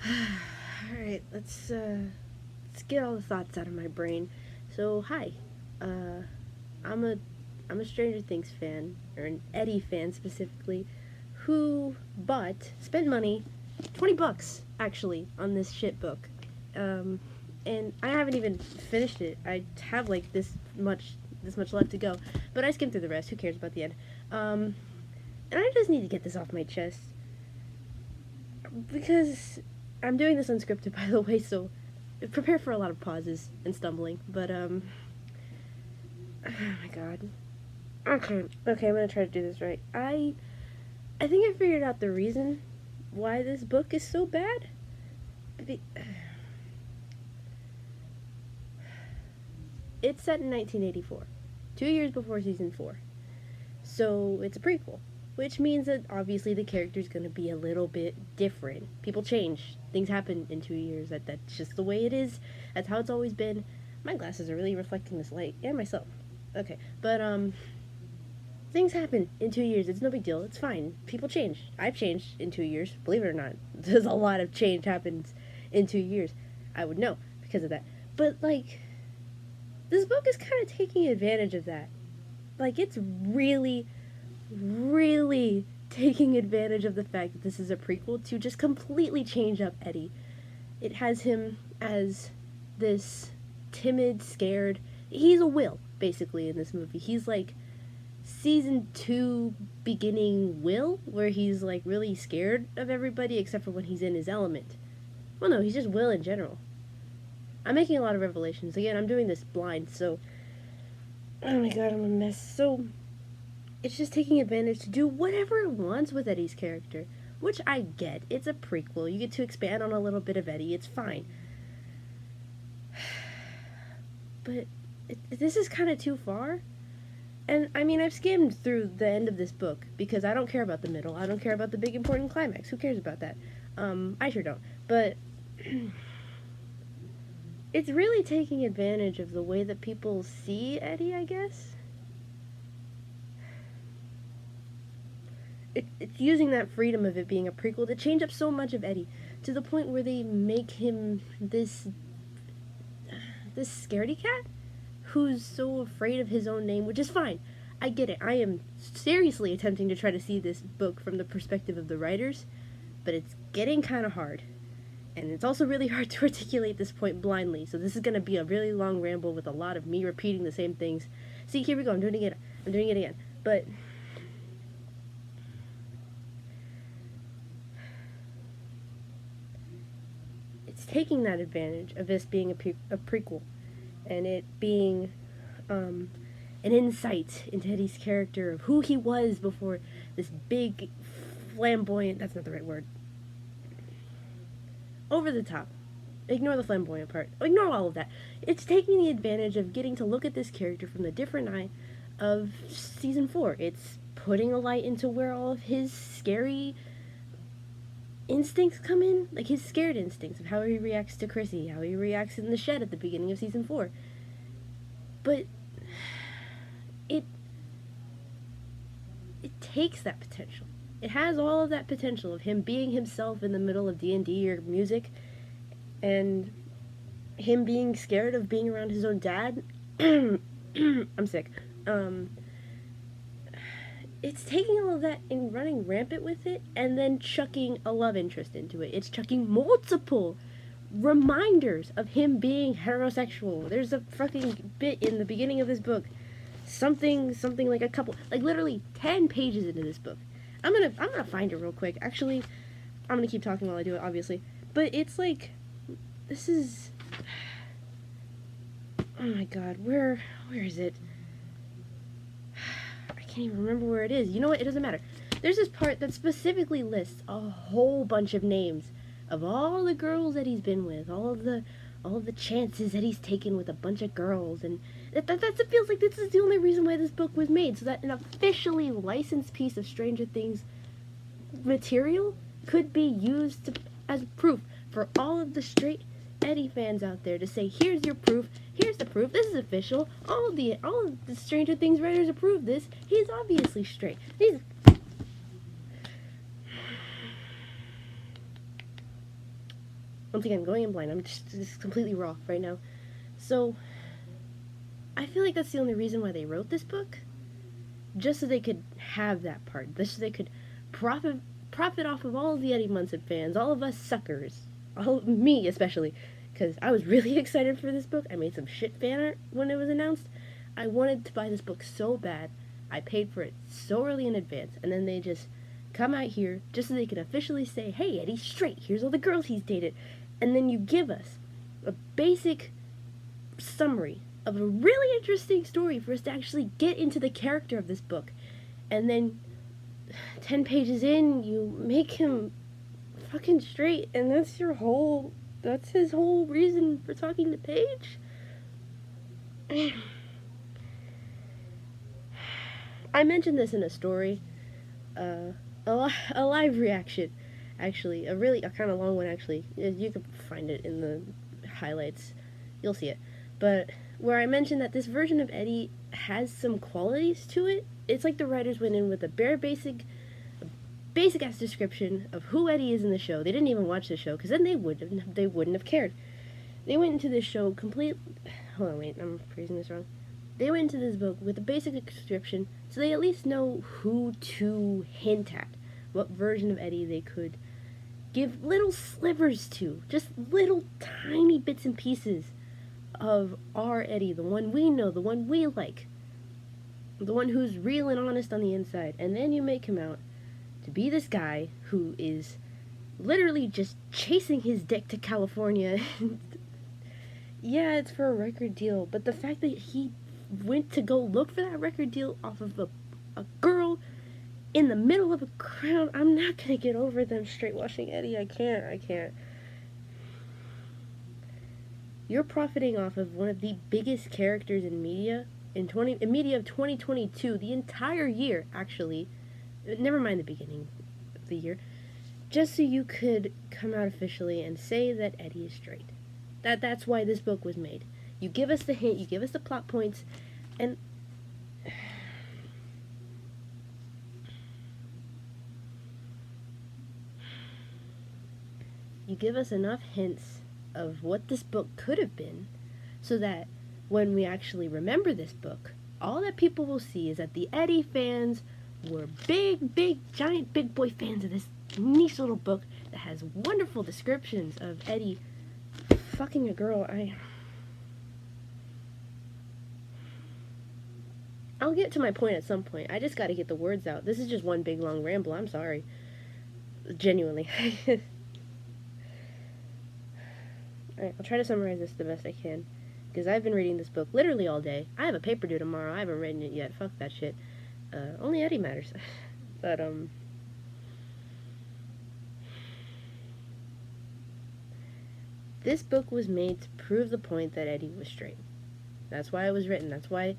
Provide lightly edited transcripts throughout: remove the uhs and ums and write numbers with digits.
Alright, let's get all the thoughts out of my brain. So, hi. Uh, I'm a I'm a Stranger Things fan, or an Eddie fan specifically, who spent money, $20 actually, on this shit book. Um, and I haven't even finished it. I have like this much left to go, but I skimmed through the rest. Who cares about the end? Um, and I just need to get this off my chest because I'm doing this unscripted, by the way, so prepare for a lot of pauses and stumbling. But oh my god. Okay, I'm gonna try to do this right. I think I figured out the reason why this book is so bad. It's set in 1984, 2 years before season 4. So it's a prequel, which means that obviously the character's going to be a little bit different. People change. Things happen in 2 years. That's just the way it is. That's how it's always been. My glasses are really reflecting this light, and myself. Okay, but things happen in 2 years. It's no big deal. It's fine. People change. I've changed in 2 years. Believe it or not, there's a lot of change happens in 2 years. I would know because of that. But like, this book is kind of taking advantage of that. Like, it's really, really taking advantage of the fact that this is a prequel to just completely change up Eddie. It has him as this timid, scared. He's a Will, basically, in this movie. He's like season 2 beginning Will, where he's like really scared of everybody except for when he's in his element. Well, no, he's just Will in general. I'm making a lot of revelations. Again, I'm doing this blind, so oh my god, I'm a mess. So, it's just taking advantage to do whatever it wants with Eddie's character. Which I get. It's a prequel. You get to expand on a little bit of Eddie. It's fine. But this is kind of too far. And, I mean, I've skimmed through the end of this book because I don't care about the middle. I don't care about the big important climax. Who cares about that? I sure don't. But it's really taking advantage of the way that people see Eddie, I guess. It's using that freedom of it being a prequel to change up so much of Eddie to the point where they make him this scaredy cat who's so afraid of his own name, which is fine. I get it. I am seriously attempting to try to see this book from the perspective of the writers, but it's getting kind of hard. And it's also really hard to articulate this point blindly, so this is going to be a really long ramble with a lot of me repeating the same things. See, here we go. I'm doing it again. But it's taking that advantage of this being a prequel and it being an insight into Eddie's character of who he was before this big, flamboyant, that's not the right word, over the top. Ignore the flamboyant part. Ignore all of that. It's taking the advantage of getting to look at this character from the different eye of season 4. It's putting a light into where all of his scary instincts come in, like his scared instincts of how he reacts to Chrissy, how he reacts in the shed at the beginning of season 4. But it takes that potential. It has all of that potential of him being himself in the middle of D&D or music, and him being scared of being around his own dad. I'm sick. It's taking all of that and running rampant with it, and then chucking a love interest into it. It's chucking multiple reminders of him being heterosexual. There's a fucking bit in the beginning of this book, something like a couple, like literally 10 pages into this book. I'm gonna find it real quick. Actually, I'm gonna keep talking while I do it, obviously. But it's like, this is, oh my god, where is it? I can't even remember where it is. You know what? It doesn't matter. There's this part that specifically lists a whole bunch of names of all the girls that he's been with, all of the chances that he's taken with a bunch of girls, and that feels like this is the only reason why this book was made, so that an officially licensed piece of Stranger Things material could be used as proof for all of the straight Eddie fans out there to say, here's your proof, here's the proof, this is official, all of the Stranger Things writers approve this, he's obviously straight. Once again, going in blind. I'm just completely raw right now. So, I feel like that's the only reason why they wrote this book. Just so they could have that part. Just so they could profit off of all of the Eddie Munson fans, all of us suckers. Me especially. Because I was really excited for this book. I made some shit fan art when it was announced. I wanted to buy this book so bad. I paid for it so early in advance. And then they just come out here just so they can officially say, hey, Eddie's straight. Here's all the girls he's dated. And then you give us a basic summary of a really interesting story for us to actually get into the character of this book. And then 10 pages in, you make him fucking straight. And that's his whole reason for talking to Paige. I mentioned this in a story, a live reaction, actually, a kind of long one, actually. You can find it in the highlights. You'll see it. But where I mentioned that this version of Eddie has some qualities to it. It's like the writers went in with a bare basic ass description of who Eddie is in the show. They didn't even watch the show, because then they wouldn't have cared. They went into this show hold on, wait, I'm phrasing this wrong. They went into this book with a basic description, so they at least know who to hint at, what version of Eddie they could give little slivers to, just little tiny bits and pieces of our Eddie, the one we know, the one we like, the one who's real and honest on the inside. And then you make him out to be this guy who is literally just chasing his dick to California. Yeah, it's for a record deal, but the fact that he went to go look for that record deal off of a girl in the middle of a crowd, I'm not gonna get over them straight washing Eddie. I can't. You're profiting off of one of the biggest characters in media in media of 2022, the entire year, actually. Never mind the beginning of the year. Just so you could come out officially and say that Eddie is straight. That's why this book was made. You give us the hint, you give us the plot points, and you give us enough hints of what this book could have been, so that when we actually remember this book, all that people will see is that the Eddie fans were giant big boy fans of this niche little book that has wonderful descriptions of Eddie fucking a girl. I'll get to my point at some point. I just gotta get the words out. This is just one big long ramble. I'm sorry. Genuinely. Alright, I'll try to summarize this the best I can, because I've been reading this book literally all day. I have a paper due tomorrow. I haven't written it yet. Fuck that shit. Only Eddie matters. But, this book was made to prove the point that Eddie was straight. That's why it was written. That's why,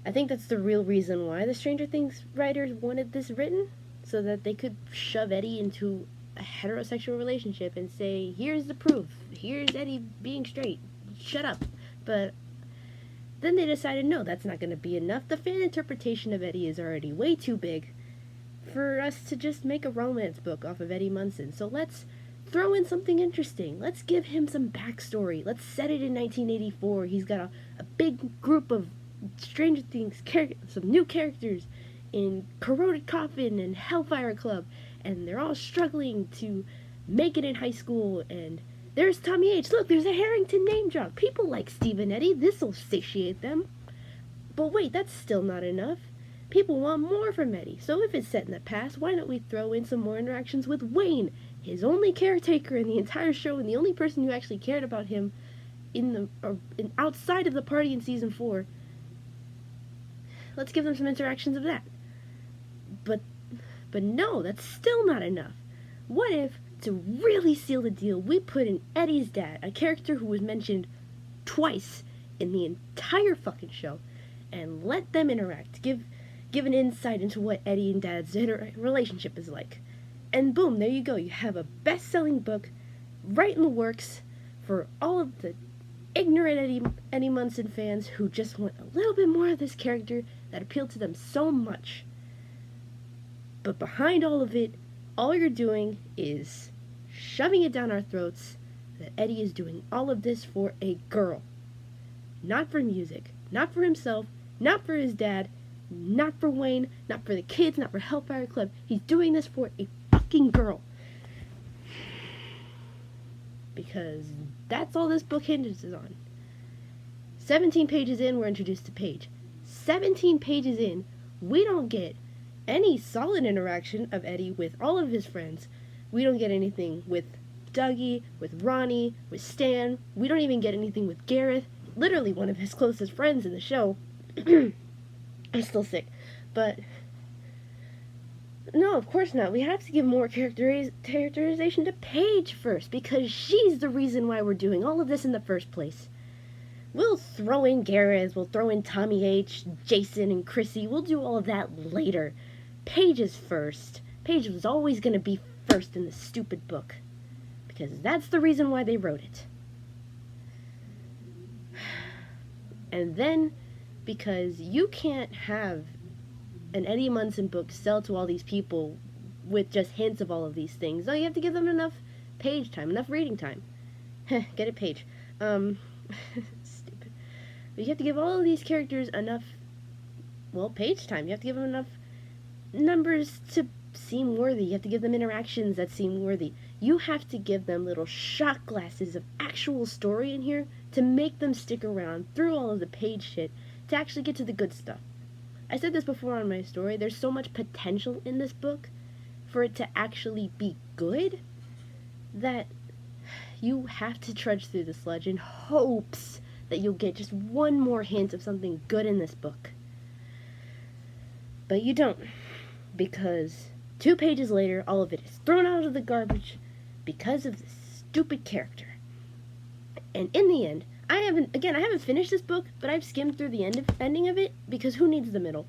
I think that's the real reason why the Stranger Things writers wanted this written, so that they could shove Eddie into a heterosexual relationship and say, here's the proof. Here's Eddie being straight. Shut up. But then they decided, no, that's not going to be enough. The fan interpretation of Eddie is already way too big for us to just make a romance book off of Eddie Munson. So let's throw in something interesting. Let's give him some backstory. Let's set it in 1984. He's got a big group of Stranger Things, some new characters in Corroded Coffin and Hellfire Club, and they're all struggling to make it in high school. And there's Tommy H. Look, there's a Harrington name drop. People like Steve and Eddie. This'll satiate them. But wait, that's still not enough. People want more from Eddie. So if it's set in the past, why don't we throw in some more interactions with Wayne, his only caretaker in the entire show, and the only person who actually cared about him outside of the party in season 4. Let's give them some interactions of that. But no, that's still not enough. What if, to really seal the deal, we put in Eddie's dad, a character who was mentioned twice in the entire fucking show, and let them interact, give an insight into what Eddie and Dad's relationship is like. And boom, there you go. You have a best-selling book right in the works for all of the ignorant Eddie Munson fans who just want a little bit more of this character that appealed to them so much. But behind all of it, all you're doing is shoving it down our throats that Eddie is doing all of this for a girl. Not for music, not for himself, not for his dad, not for Wayne, not for the kids, not for Hellfire Club. He's doing this for a fucking girl. Because that's all this book hinges on. 17 pages in, we're introduced to Paige. 17 pages in, we don't get any solid interaction of Eddie with all of his friends. We don't get anything with Dougie, with Ronnie, with Stan. We don't even get anything with Gareth, literally one of his closest friends in the show. I'm still sick, but no, of course not. We have to give more characterization to Paige first, because she's the reason why we're doing all of this in the first place. We'll throw in Gareth, we'll throw in Tommy H, Jason, and Chrissy. We'll do all of that later. Paige is first. Paige was always going to be first in this stupid book, because that's the reason why they wrote it. And then, because you can't have an Eddie Munson book sell to all these people with just hints of all of these things. No, you have to give them enough page time, enough reading time. Get it, Paige. Stupid. But you have to give all of these characters enough, well, page time. You have to give them enough numbers to seem worthy. You have to give them interactions that seem worthy. You have to give them little shot glasses of actual story in here to make them stick around through all of the page shit to actually get to the good stuff. I said this before on my story, there's so much potential in this book for it to actually be good that you have to trudge through the sludge in hopes that you'll get just one more hint of something good in this book. But you don't, because 2 pages later, all of it is thrown out of the garbage because of this stupid character. And in the end, I haven't finished this book, but I've skimmed through the ending of it, because who needs the middle?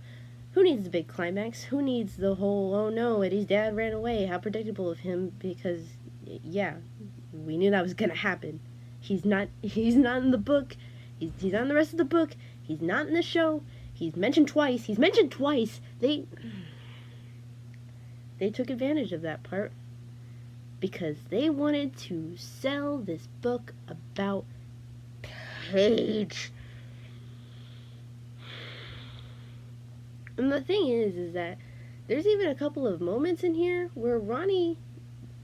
Who needs the big climax? Who needs the whole, oh no, Eddie's dad ran away, how predictable of him, because, yeah, we knew that was gonna happen. He's not in the book, he's not in the rest of the book, he's not in the show, he's mentioned twice, they took advantage of that part, because they wanted to sell this book about Paige. And the thing is that there's even a couple of moments in here where Ronnie,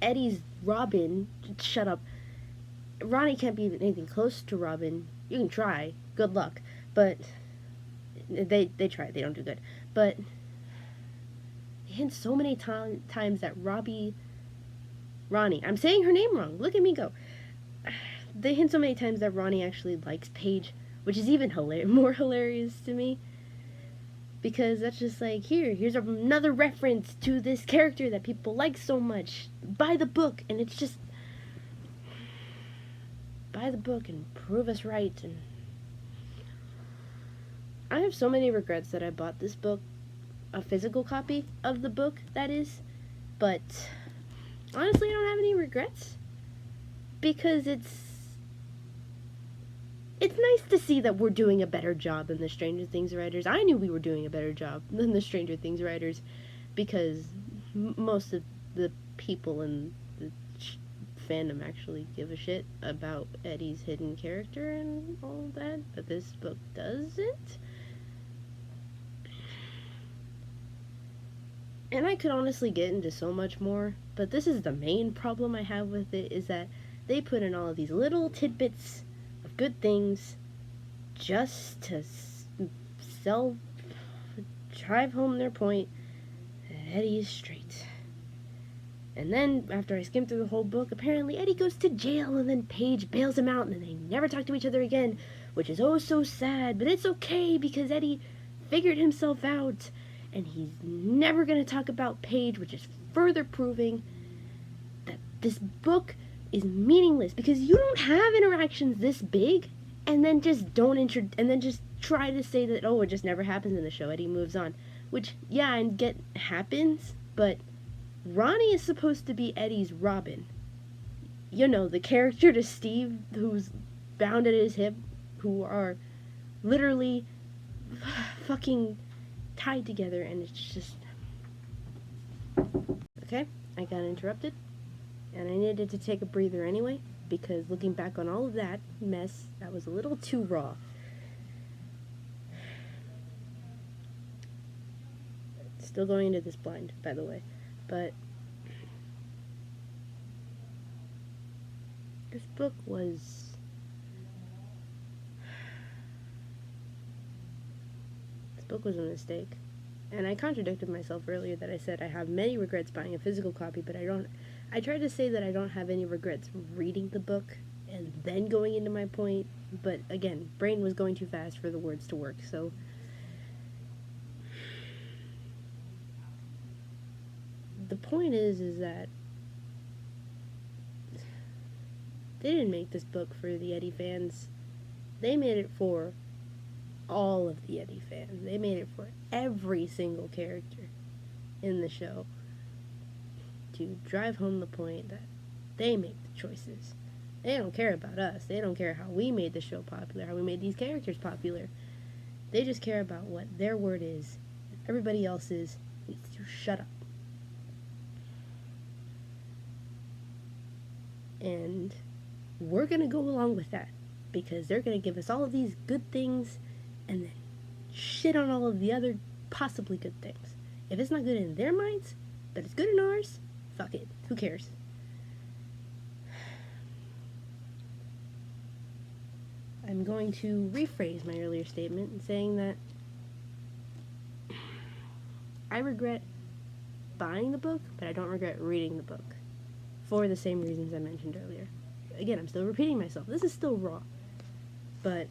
Eddie's Robin, shut up. Ronnie can't be anything close to Robin. You can try. Good luck. But they try. They don't do good. But they hint so many times that Ronnie, I'm saying her name wrong. Look at me go. They hint so many times that Ronnie actually likes Paige, which is even more hilarious to me. Because that's just like, here's another reference to this character that people like so much. Buy the book, and it's just, buy the book and prove us right. And I have so many regrets that I bought this book, a physical copy of the book, that is. But honestly, I don't have any regrets, because it's nice to see that we're doing a better job than the Stranger Things writers. I knew we were doing a better job than the Stranger Things writers, because most of the people in the fandom actually give a shit about Eddie's hidden character and all that, but this book doesn't. And I could honestly get into so much more, but this is the main problem I have with it, is that they put in all of these little tidbits of good things just to drive home their point that Eddie is straight. And then, after I skimmed through the whole book, apparently Eddie goes to jail, and then Paige bails him out, and then they never talk to each other again, which is oh so sad, but it's okay, because Eddie figured himself out, and he's never going to talk about Paige, which is further proving that this book is meaningless, because you don't have interactions this big and then just just try to say that, oh, it just never happens in the show, Eddie moves on, which, yeah, and get happens, but Ronnie is supposed to be Eddie's Robin. You know, the character to Steve who's bound at his hip, who are literally fucking tied together, and it's just, okay, I got interrupted, and I needed to take a breather anyway, because looking back on all of that mess, that was a little too raw. Still going into this blind, by the way, but this book was a mistake. And I contradicted myself earlier that I said I have many regrets buying a physical copy, but I tried to say that I don't have any regrets reading the book and then going into my point, but again, brain was going too fast for the words to work, so the point is that they didn't make this book for the Eddie fans. They made it for all of the Eddie fans. They made it for every single character in the show to drive home the point that they make the choices. They don't care about us. They don't care how we made the show popular, how we made these characters popular. They just care about what their word is. Everybody else's needs to shut up. And we're going to go along with that because they're going to give us all of these good things and then shit on all of the other possibly good things. If it's not good in their minds, but it's good in ours, fuck it. Who cares? I'm going to rephrase my earlier statement in saying that I regret buying the book, but I don't regret reading the book for the same reasons I mentioned earlier. Again, I'm still repeating myself. This is still raw, but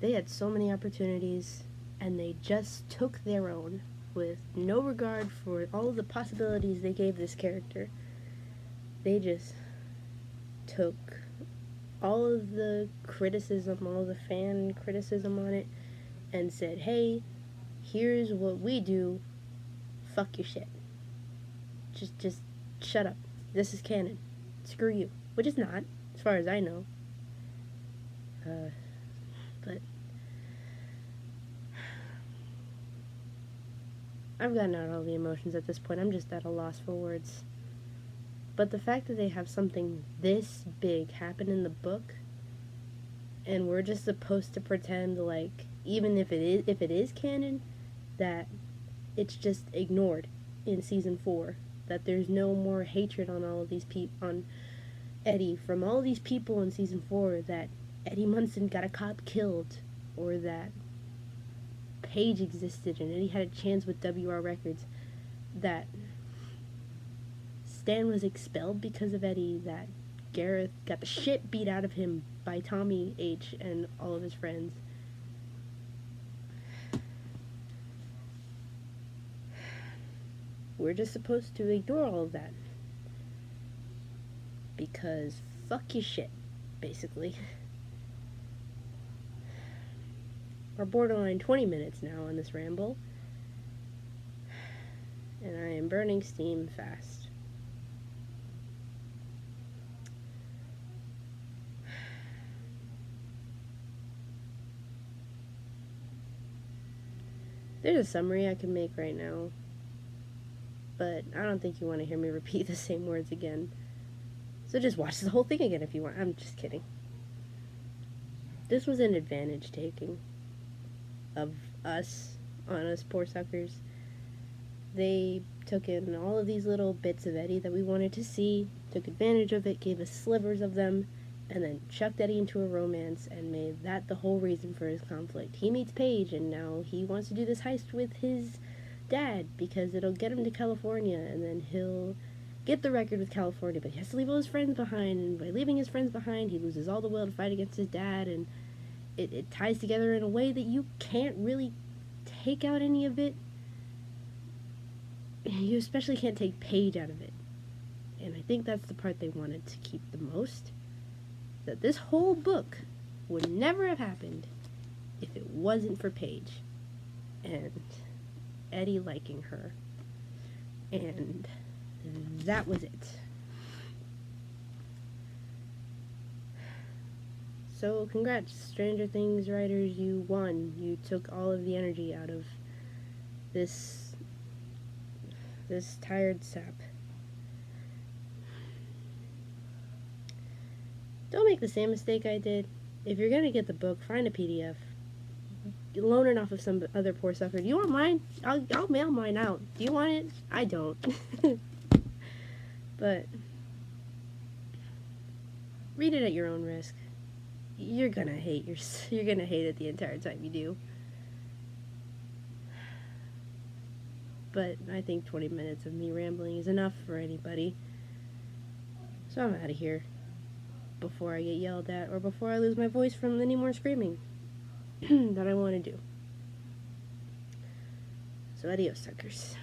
they had so many opportunities, and they just took their own with no regard for all of the possibilities they gave this character. They just took all of the criticism, all of the fan criticism on it, and said, hey, here's what we do, fuck your shit. Just shut up. This is canon. Screw you. Which is not, as far as I know. But I've gotten out all the emotions at this point. I'm just at a loss for words. But the fact that they have something this big happen in the book, and we're just supposed to pretend like, even if it is canon, that it's just ignored in season 4, that there's no more hatred on all of these on Eddie from all these people in season 4, that Eddie Munson got a cop killed, or that Paige existed and Eddie had a chance with WR Records, that Stan was expelled because of Eddie, that Gareth got the shit beat out of him by Tommy H and all of his friends. We're just supposed to ignore all of that because fuck your shit, basically. We're borderline 20 minutes now on this ramble, and I am burning steam fast. There's a summary I can make right now, but I don't think you want to hear me repeat the same words again. So just watch the whole thing again if you want. I'm just kidding. This was an advantage taking of us, on us poor suckers. They took in all of these little bits of Eddie that we wanted to see, took advantage of it, gave us slivers of them, and then chucked Eddie into a romance and made that the whole reason for his conflict. He meets Paige, and now he wants to do this heist with his dad because it'll get him to California, and then he'll get the record with California, but he has to leave all his friends behind, and by leaving his friends behind, he loses all the will to fight against his dad, and it ties together in a way that you can't really take out any of it. You especially can't take Paige out of it. And I think that's the part they wanted to keep the most. That this whole book would never have happened if it wasn't for Paige and Eddie liking her. And that was it. So congrats, Stranger Things writers, you won. You took all of the energy out of this tired sap. Don't make the same mistake I did. If you're gonna get the book, find a PDF. Loan it off of some other poor sucker. Do you want mine? I'll mail mine out. Do you want it? I don't. But read it at your own risk. You're gonna hate it the entire time you do. But I think 20 minutes of me rambling is enough for anybody. So I'm out of here before I get yelled at or before I lose my voice from any more screaming that I want to do. So adios, suckers.